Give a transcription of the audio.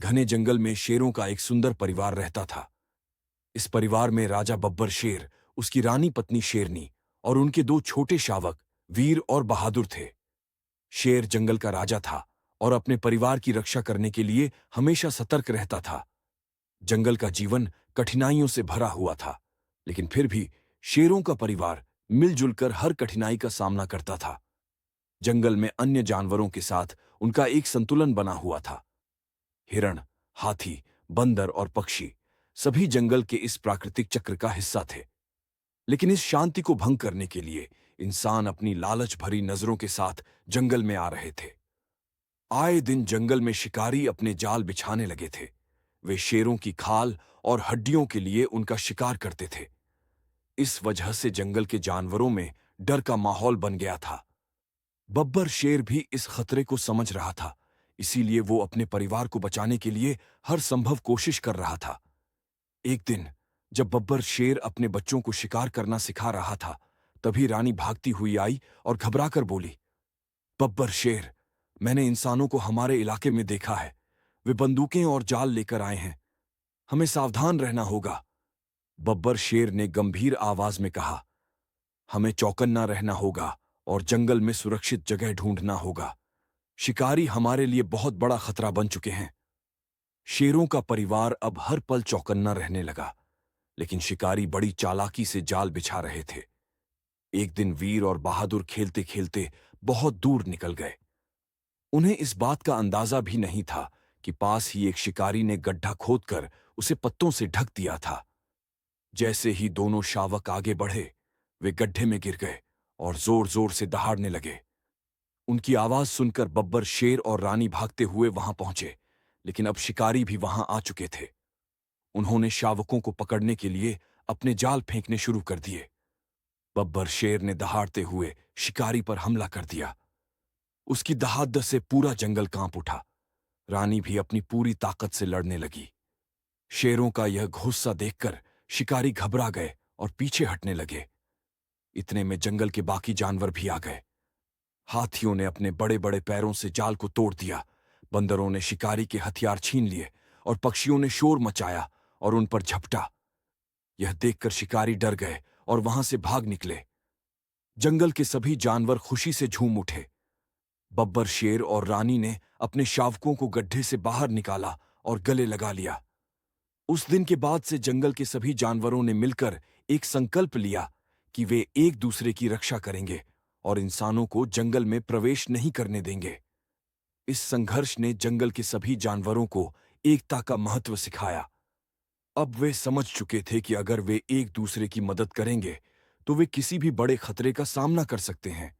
घने जंगल में शेरों का एक सुंदर परिवार रहता था। इस परिवार में राजा बब्बर शेर, उसकी रानी पत्नी शेरनी और उनके दो छोटे शावक वीर और बहादुर थे। शेर जंगल का राजा था और अपने परिवार की रक्षा करने के लिए हमेशा सतर्क रहता था। जंगल का जीवन कठिनाइयों से भरा हुआ था, लेकिन फिर भी शेरों का परिवार मिलजुल कर हर कठिनाई का सामना करता था। जंगल में अन्य जानवरों के साथ उनका एक संतुलन बना हुआ था। हिरण, हाथी, बंदर और पक्षी सभी जंगल के इस प्राकृतिक चक्र का हिस्सा थे। लेकिन इस शांति को भंग करने के लिए इंसान अपनी लालच भरी नजरों के साथ जंगल में आ रहे थे। आए दिन जंगल में शिकारी अपने जाल बिछाने लगे थे। वे शेरों की खाल और हड्डियों के लिए उनका शिकार करते थे। इस वजह से जंगल के जानवरों में डर का माहौल बन गया था। बब्बर शेर भी इस खतरे को समझ रहा था, इसीलिए वो अपने परिवार को बचाने के लिए हर संभव कोशिश कर रहा था। एक दिन जब बब्बर शेर अपने बच्चों को शिकार करना सिखा रहा था, तभी रानी भागती हुई आई और घबराकर बोली, बब्बर शेर, मैंने इंसानों को हमारे इलाके में देखा है। वे बंदूकें और जाल लेकर आए हैं। हमें सावधान रहना होगा। बब्बर शेर ने गंभीर आवाज में कहा, हमें चौकन्ना रहना होगा और जंगल में सुरक्षित जगह ढूंढना होगा। शिकारी हमारे लिए बहुत बड़ा खतरा बन चुके हैं। शेरों का परिवार अब हर पल चौकन्ना रहने लगा, लेकिन शिकारी बड़ी चालाकी से जाल बिछा रहे थे। एक दिन वीर और बहादुर खेलते खेलते बहुत दूर निकल गए। उन्हें इस बात का अंदाजा भी नहीं था कि पास ही एक शिकारी ने गड्ढा खोदकर उसे पत्तों से ढक दिया था। जैसे ही दोनों शावक आगे बढ़े, वे गड्ढे में गिर गए और जोर जोर से दहाड़ने लगे। उनकी आवाज सुनकर बब्बर शेर और रानी भागते हुए वहां पहुंचे, लेकिन अब शिकारी भी वहां आ चुके थे। उन्होंने शावकों को पकड़ने के लिए अपने जाल फेंकने शुरू कर दिए। बब्बर शेर ने दहाड़ते हुए शिकारी पर हमला कर दिया। उसकी दहाड़ से पूरा जंगल कांप उठा। रानी भी अपनी पूरी ताकत से लड़ने लगी। शेरों का यह गुस्सा देखकर शिकारी घबरा गए और पीछे हटने लगे। इतने में जंगल के बाकी जानवर भी आ गए। हाथियों ने अपने बड़े बड़े पैरों से जाल को तोड़ दिया। बंदरों ने शिकारी के हथियार छीन लिए और पक्षियों ने शोर मचाया और उन पर झपटा। यह देखकर शिकारी डर गए और वहां से भाग निकले। जंगल के सभी जानवर खुशी से झूम उठे। बब्बर शेर और रानी ने अपने शावकों को गड्ढे से बाहर निकाला और गले लगा लिया। उस दिन के बाद से जंगल के सभी जानवरों ने मिलकर एक संकल्प लिया कि वे एक दूसरे की रक्षा करेंगे और इंसानों को जंगल में प्रवेश नहीं करने देंगे। इस संघर्ष ने जंगल के सभी जानवरों को एकता का महत्व सिखाया। अब वे समझ चुके थे कि अगर वे एक दूसरे की मदद करेंगे तो वे किसी भी बड़े खतरे का सामना कर सकते हैं।